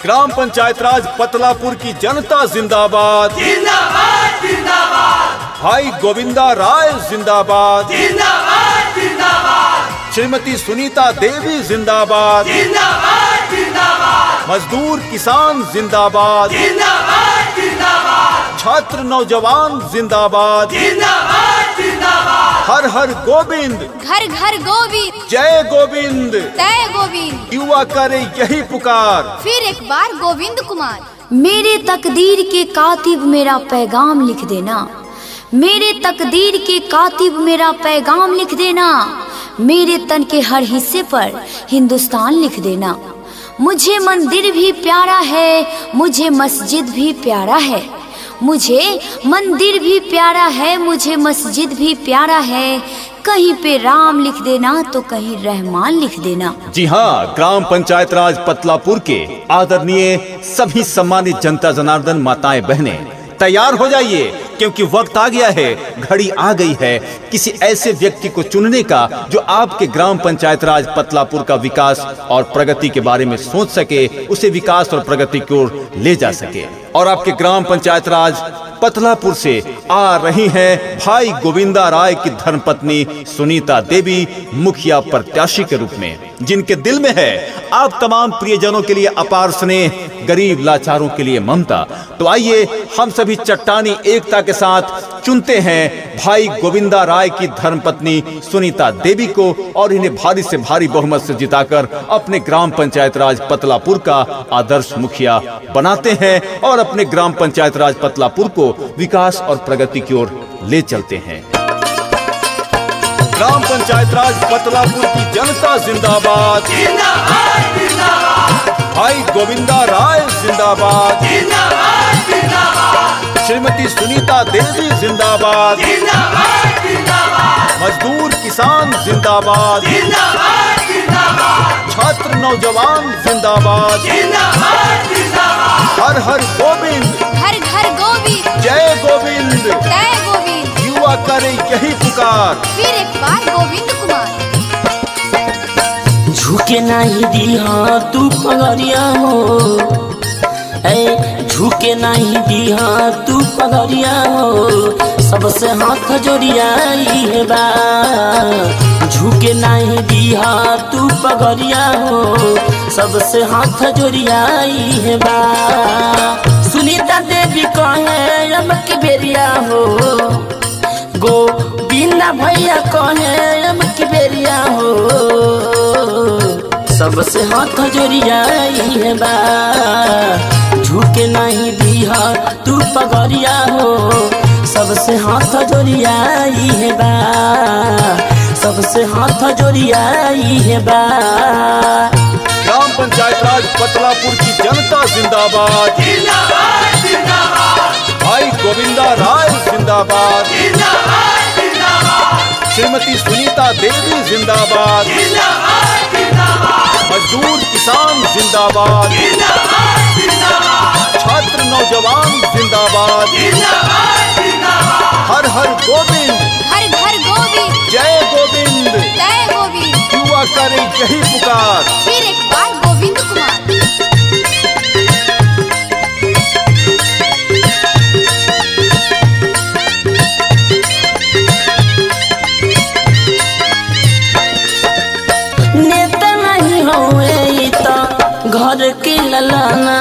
Gram panchayat राज पतलापुर की जनता जिंदाबाद जिंदाबाद जिंदाबाद। भाई गोविंदा राय जिंदाबाद जिंदाबाद जिंदाबाद। श्रीमती सुनीता देवी जिंदाबाद जिंदाबाद जिंदाबाद। मजदूर किसान जिंदाबाद जिंदाबाद जिंदाबाद। छात्र नौजवान जिंदाबाद जिंदाबाद जिंदाबाद। हर हर गोविंद घर घर गोविंद जय गोविंद जय गोविंद। युवा करे यही पुकार फिर एक बार गोविंद कुमार। मेरे तकदीर के कातिब मेरा पैगाम लिख देना, मेरे तकदीर के कातिब मेरा पैगाम लिख देना, मेरे तन के हर हिस्से पर हिंदुस्तान लिख देना। मुझे मंदिर भी प्यारा है, मुझे मस्जिद भी प्यारा है, मुझे मंदिर भी प्यारा है, मुझे मस्जिद भी प्यारा है। कहीं पे राम लिख देना तो कहीं रहमान लिख देना। जी हाँ, ग्राम पंचायत राज पतलापुर के आदरणीय सभी सम्मानित जनता जनार्दन माताएं बहनें तैयार हो जाइए, क्योंकि वक्त आ गया है, घड़ी आ गई है किसी ऐसे व्यक्ति को चुनने का जो आपके ग्राम पंचायत राज पतलापुर का विकास और प्रगति के बारे में सोच सके, उसे विकास और प्रगति की ओर ले जा सके। और आपके ग्राम पंचायत राज पतलापुर से आ रही हैं भाई गोविंदा राय की धर्मपत्नी सुनीता देवी मुखिया प्रत्याशी के रूप में, जिनके दिल में है आप तमाम प्रियजनों के लिए अपार स्नेह, गरीब लाचारों के लिए ममता। तो आइए हम सभी चट्टानी एकता के साथ चुनते हैं भाई गोविंदा राय की धर्मपत्नी सुनीता देवी को और इन्हें भारी से भारी बहुमत से जिताकर अपने ग्राम पंचायत राज पतलापुर का आदर्श मुखिया बनाते हैं और अपने ग्राम पंचायत राज पतलापुर को विकास और प्रगति की ओर ले चलते हैं। ग्राम पंचायत राज पतलापुर की जनता जिंदाबाद जिंदाबाद जिंदाबाद। भाई गोविंदा राय जिंदाबाद जिंदाबाद जिंदाबाद। श्रीमती सुनीता देवी जिंदाबाद जिंदाबाद जिंदाबाद। मजदूर किसान जिंदाबाद जिंदाबाद जिंदाबाद। छात्र नौजवान जिंदाबाद जिंदाबाद जिंदाबाद। हर हर गोविंद घर घर गोविंद जय गोविंद जय गोविंद। युवा करे यही पुकार फिर एक बार गोविंद कुमार। झुके नहीं दिया तू पगरिया हो, झुके नहीं दिया तू पगरिया हो, सबसे हाथ जोड़ियाई है बा। झुके नहीं दिया तू पगरिया हो, सबसे हाथ जोड़ियाई है बा। सुनीता देवी कहे अब के बेरिया हो, गोविंदा भैया कहे अब के बेरिया हो, सबसे हाथ जोड़ियाई है बा। झुके नहीं दिया तू पगरिया हो, सबसे हाथ जोड़ियाई है बा, सबसे हाथ जोड़ियाई है बा। ग्राम पंचायत राज पतलापुर की जनता जिंदाबाद जिंदाबाद जिंदाबाद। भाई गोविंदा राय जिंदाबाद जिंदाबाद जिंदाबाद। श्रीमती सुनीता देवी जिंदाबाद जिंदाबाद जिंदाबाद। मजदूर किसान जिंदाबाद जिंदाबाद जिंदाबाद। छात्र नौजवान जिंदाबाद जिंदाबाद जिंदाबाद। हर हर गोविंद घर घर गोविंद जय गोविंद जय गोविंद। युवा करे यही पुकार फिर एक बार गोविंद कुमार। नेता नहीं होए तो घर के ललाना,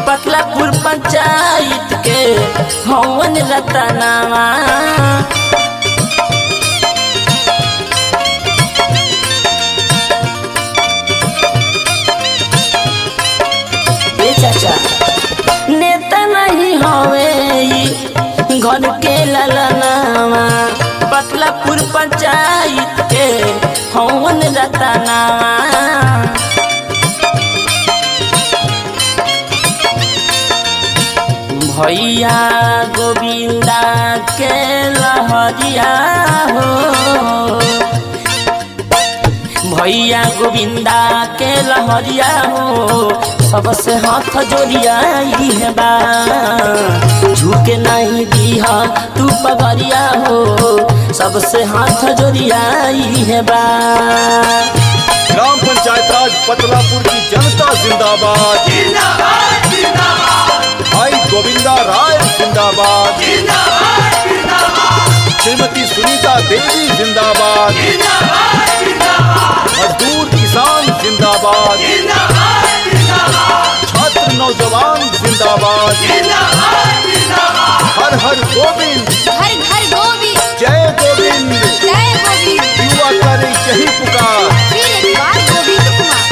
पतलापुर पंचायत के हवन रतनावा। चाचा नेता नहीं होवे घर के ललनावा, पतलापुर पंचायत के हवन रतनावा। भैया गोविंदा के लहरिया हो, भैया गोविंदा के लहरिया हो, सबसे हाथ जोड़ियाई है बा। झुके नहीं दीहा तू पगरिया हो सबसे हाथ जोड़ियाई है बा। ग्राम पंचायत राज पतलापुर की जनता जिंदाबाद, जिंदाबाद जिंदाबाद, भाई गोविंदा राय जिंदाबाद, जिंदाबाद जिंदाबाद, श्रीमती सुनीता देवी जिंदाबाद, जिंदाबाद जिंदाबाद, मजदूर किसान जिंदाबाद, जिंदाबाद जिंदाबाद, छात्र नौजवान जिंदाबाद, जिंदाबाद जिंदाबाद, हर हर गोविंद, घर घर गोविंद, जय गोविंद, जय गोविंद। युवा करे यही पुकार। फिर एक बार गोविंद कुमार।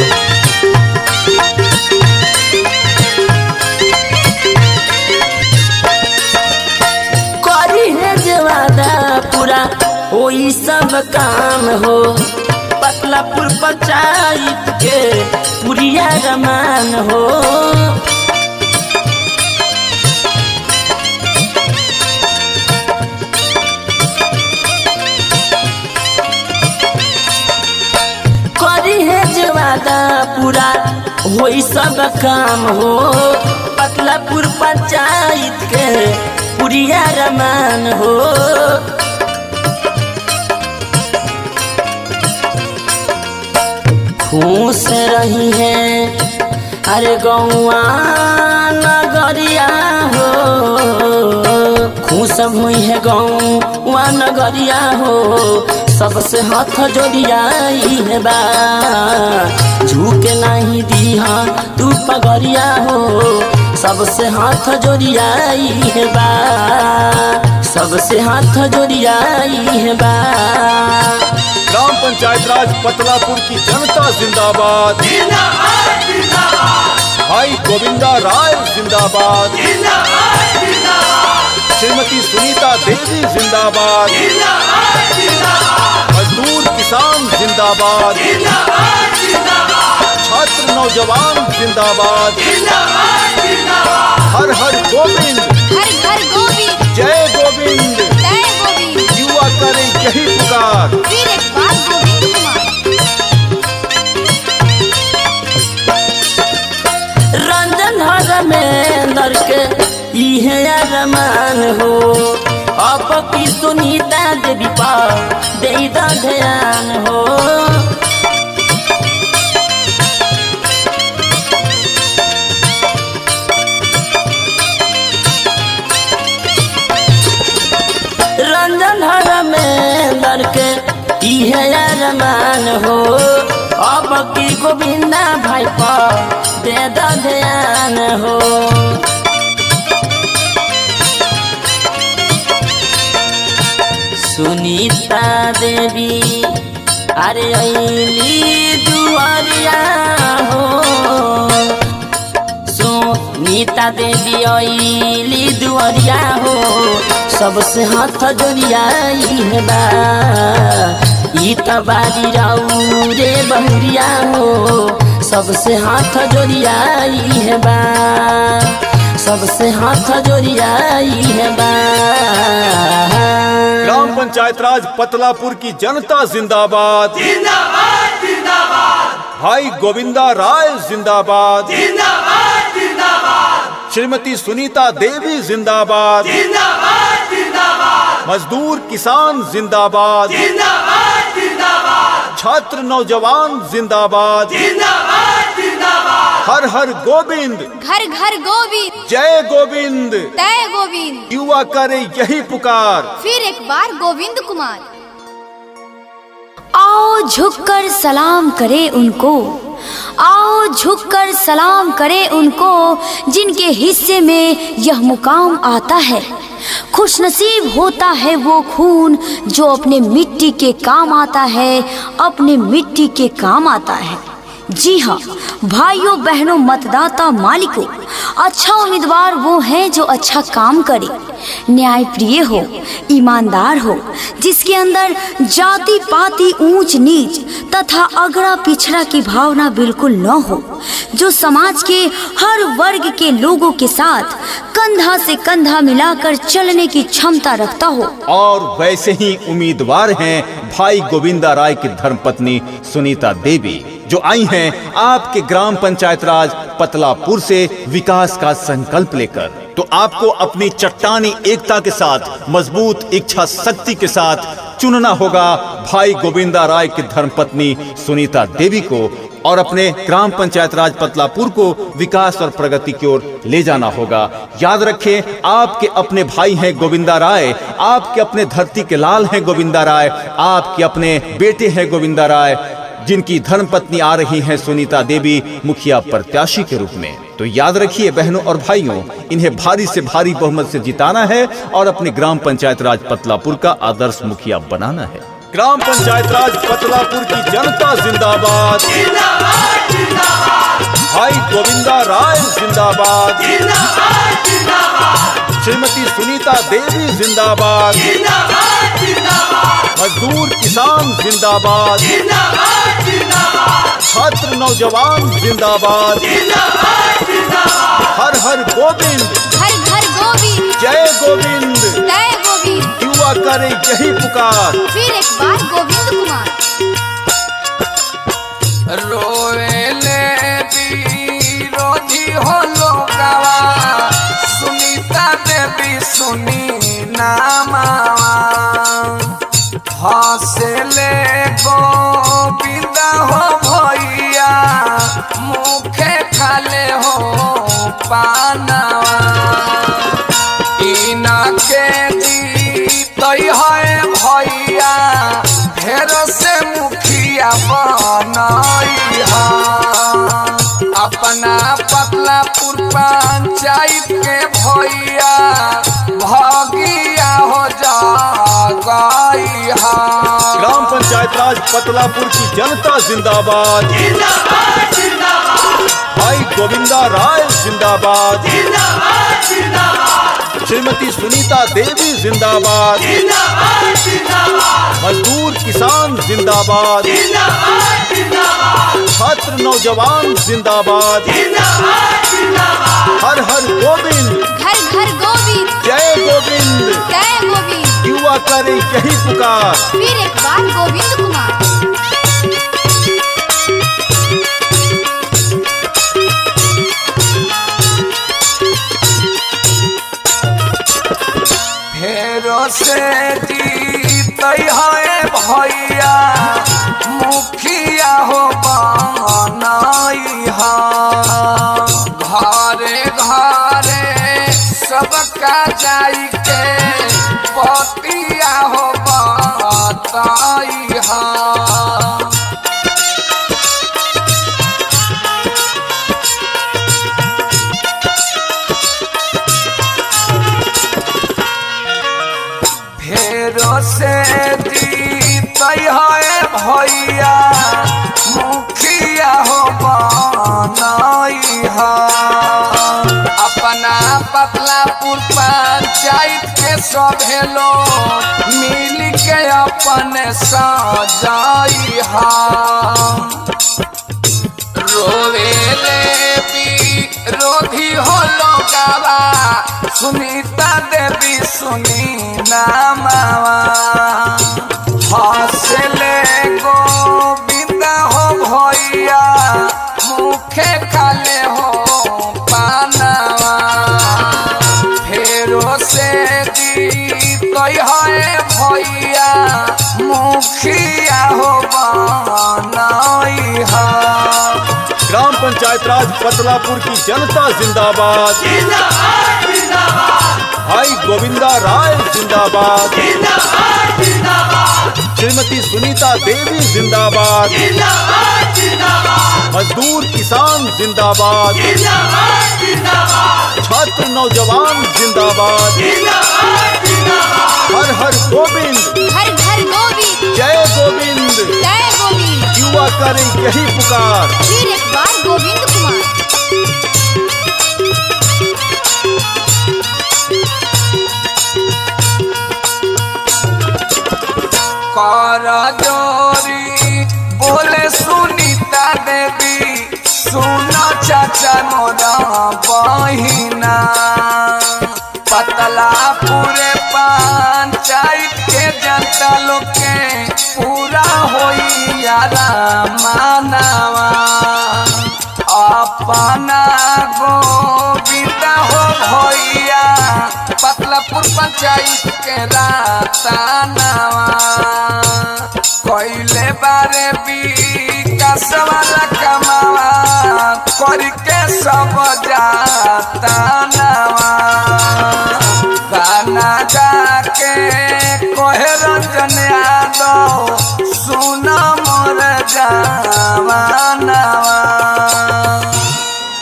करी है जवादा पूरा वही सब काम हो पतलापुर पंचायत के पुरिया रमान हो। करी है जवादा पूरा वही सब काम हो पतलापुर पंचायत के पुरिया रमान हो। खुश रही है अरे गौआ नगरिया हो खुश हुई है गौआ नगरिया हो सबसे हाथ जोड़ियाई है बा। झुके नहीं दीहा तू पगरिया हो सबसे हाथ जोड़ियाई है बा सबसे हाथ जोड़ियाई है बा। ग्राम पंचायत राज पतलापुर की जनता जिंदाबाद, जिंदाबाद जिंदाबाद, भाई गोविंदा राय जिंदाबाद, जिंदाबाद जिंदाबाद, श्रीमती सुनीता देवी जिंदाबाद, जिंदाबाद जिंदाबाद, मजदूर किसान जिंदाबाद, जिंदाबाद जिंदाबाद, छात्र नौजवान जिंदाबाद, जिंदाबाद जिंदाबाद, हर हर गोविंद, घर घर गोविंद, जय गोविंद, जय गोविंद। युवा करे यही पुकार। फिर एक बार गोविंद कुमार। रंजन हर में दर के इहे अरमान हो अब की सुनीता देवी पा दे ध्यान हो। रंजन हर में दर के इहे अरमान हो अब की गोविंदा भाई पा दे ध्यान हो। सुनीता देवी अरे अली दुआरिया हो सुनीता देवी अली दुआरिया हो सबसे हाथ जोड़ियाई है बा। ई तबारी राऊ रे बहुरिया हो सबसे हाथ जोड़ियाई है बा सबसे हाथ जोड़ियाई है बा। ग्राम पंचायत राज पतलापुर की जनता जिंदाबाद, जिंदाबाद जिंदाबाद, भाई गोविंदा राय जिंदाबाद, जिंदाबाद जिंदाबाद, श्रीमती सुनीता देवी जिंदाबाद, जिंदाबाद जिंदाबाद, मजदूर किसान जिंदाबाद, जिंदाबाद जिंदाबाद, छात्र नौजवान जिंदाबाद, जिंदाबाद जिंदाबाद, हर हर गोविंद, घर घर गोविंद, जय गोविंद, जय गोविंद। युवा करे यही पुकार। फिर एक बार गोविंद कुमार। आओ झुककर सलाम करे उनको, आओ झुककर सलाम करे उनको जिनके हिस्से में यह मुकाम आता है। खुशनसीब होता है वो खून जो अपने मिट्टी के काम आता है, अपने मिट्टी के काम आता है। जी हाँ भाइयों बहनों मतदाता मालिकों, अच्छा उम्मीदवार वो है जो अच्छा काम करे, न्यायप्रिय हो, ईमानदार हो, जिसके अंदर जाति पाति ऊंच नीच तथा अगड़ा पिछड़ा की भावना बिल्कुल न हो, जो समाज के हर वर्ग के लोगों के साथ कंधा से कंधा मिलाकर चलने की क्षमता रखता हो। और वैसे ही उम्मीदवार हैं भाई गोविंदा राय की धर्मपत्नी सुनीता देवी, जो आई हैं आपके ग्राम पंचायत राज पतलापुर से विकास का संकल्प लेकर। तो आपको अपनी चट्टानी एकता के साथ, मजबूत इच्छा शक्ति के साथ चुनना होगा भाई गोविंदा राय की धर्मपत्नी सुनीता देवी को और अपने ग्राम पंचायत राज पतलापुर को विकास और प्रगति की ओर ले जाना होगा। याद रखें, आपके अपने भाई हैं गोविंदा राय, आपके अपने धरती के लाल हैं गोविंदा राय, आपके अपने बेटे हैं गोविंदा राय, जिनकी धर्मपत्नी आ रही हैं सुनीता देवी मुखिया प्रत्याशी के रूप में। तो याद रखिए बहनों और भाइयों, इन्हें भारी से भारी बहुमत से जिताना है और अपने ग्राम पंचायत राज पतलापुर का आदर्श मुखिया बनाना है। ग्राम पंचायत राज पतलापुर की जनता जिंदाबाद, जिंदाबाद जिंदाबाद, भाई गोविंदा राय जिंदाबाद, जिंदाबाद जिंदाबाद, श्रीमती सुनीता देवी जिंदाबाद, जिंदाबाद जिंदाबाद, मजदूर किसान जिंदाबाद, जिंदाबाद जिंदाबाद, छात्र नौजवान जिंदाबाद, जिंदाबाद जिंदाबाद, हर हर गोविंद, घर घर गोविंद, जय गोविंद, जय गोविंद। युवा करे यही पुकार। फिर एक बार गोविंद कुमार। रोएले विरोधी हो लोगवा, सुनीता देवी सुनी नामावा, हंसले गोविंद हो भैया, मुखे खाले हो पानावा, इनके जीतई है भैया, फेर से मुखिया बनई है, अपना पतलापुर पंचायत के भैया, भगिया हो जा गई है। ग्राम पंचायत राज पतलापुर की जनता जिंदाबाद, जिंदाबाद जिंदाबाद, भाई गोविंदा राय जिंदाबाद, जिंदाबाद जिंदाबाद, श्रीमती सुनीता देवी जिंदाबाद, जिंदाबाद जिंदाबाद, मजदूर किसान जिंदाबाद, जिंदाबाद जिंदाबाद, छात्र नौजवान जिंदाबाद, जिंदाबाद जिंदाबाद, हर हर गोविंद, घर घर गोविंद, जय गोविंद, जय गोविंद। युवा करे यही पुकार। फिर एक बार गोविंद कुमार। फेरो से जीतई है भैया, मुखिया हो बनई है, घरे घरे सबका जाई के पतिया हो बताई है। फेरो से जीतई है भैया, मुखिया हो बनई है, अपना पतलापुर पंचायत के सभे लोग मिल के अपने सजाई है, रोवेले विरोधी हो लोगवा, सुनीता देवी सुनी नामावा, हंसले गोविंद हो भैया, मुखे खाले हो पानावा, फेरो से जीतई है भैया, मुखिया हो बनई है। ग्राम पंचायत राज पतलापुर की जनता जिंदाबाद, जिंदाबाद जिंदाबाद, भाई गोविंदा राय जिंदाबाद, जिंदाबाद जिंदाबाद, श्रीमती सुनीता देवी जिंदाबाद, जिंदाबाद जिंदाबाद, मजदूर किसान जिंदाबाद, जिंदाबाद जिंदाबाद, छात्र नौजवान जिंदाबाद, जिंदाबाद जिंदाबाद, हर हर गोविंद, घर घर गोविंद, जय गोविंद, जय गोविंद। युवा करे यही पुकार। फिर एक बार गोविंद कुमार। कर जोरी बोले सुनीता देवी, सुनो चाचा मोरा बहिना, पतलापुर पंचायत के जनता लोग के पूरा होई यारा मानवा, अपना गोविंद हो भैया, पतलापुर पंचायत के रातानावा कोइले बारे विकास वाला कमावा करके सब जातानावा गाना गा के कोहे रंजन यादव सुना मोर जवानावा।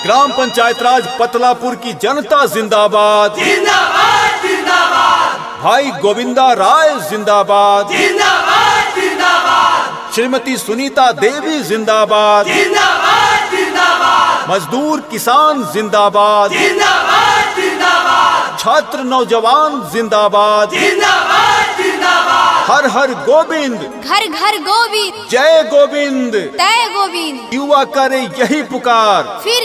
ग्राम पंचायत राज पतलापुर की जनता जिंदाबाद, जिंदाबाद जिंदाबाद भाई गोविंदा राय जिंदाबाद, जिंदाबाद जिंदाबाद श्रीमती सुनीता देवी जिंदाबाद, जिंदाबाद जिंदाबाद मजदूर किसान जिंदाबाद, जिंदाबाद जिंदाबाद छात्र नौजवान जिंदाबाद, जिंदाबाद जिंदाबाद हर हर गोविंद, घर घर गोविंद, जय गोविंद, तय गोविंद, युवा करे यही पुकार। फिर